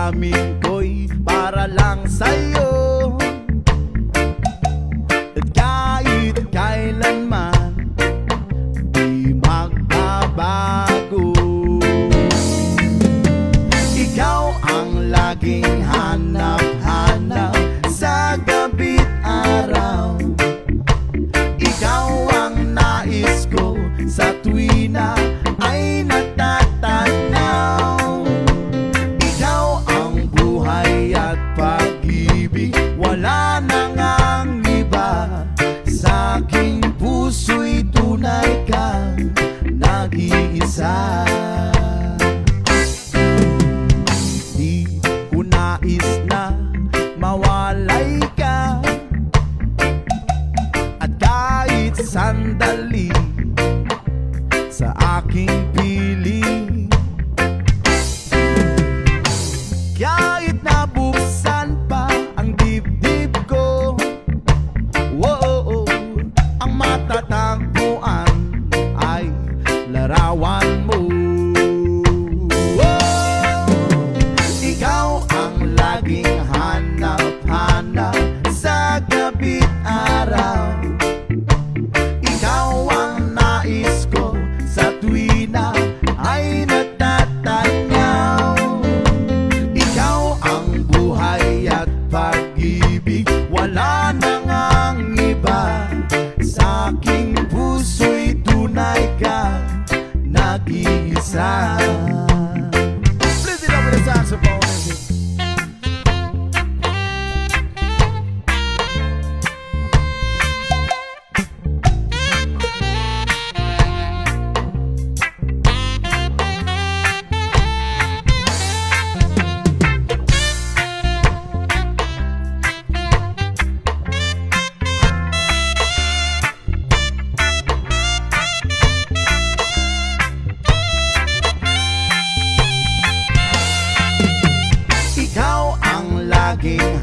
damdamin ko'y para lang sa'yo. At kahit kailanman di magbabago, ikaw ang laging hanap-hanap sa gabi't araw. Ikaw ang nais ko sa tuwi na ay natatanaw. Ikaw ang buhay at pag-ibig, wala na ngang iba. Sa aking puso'y tunay kang nag-iisa. Di ko nais na mawalay ka, at kahit sandali sa aking piling. Kahit nabuksan pa ang dibdib ko, whoa, ang matatagpuan ay larawan mo. Ikaw ang laging hanap-hanap sa gabi't araw. Ikaw ang nais ko sa tuwi na ay natatanaw. Ikaw ang buhay at pag-ibig, wala na ngang iba. Sa aking puso'y tunay kang nag-iisa. Please it up with the saxophone. Ikaw ang laging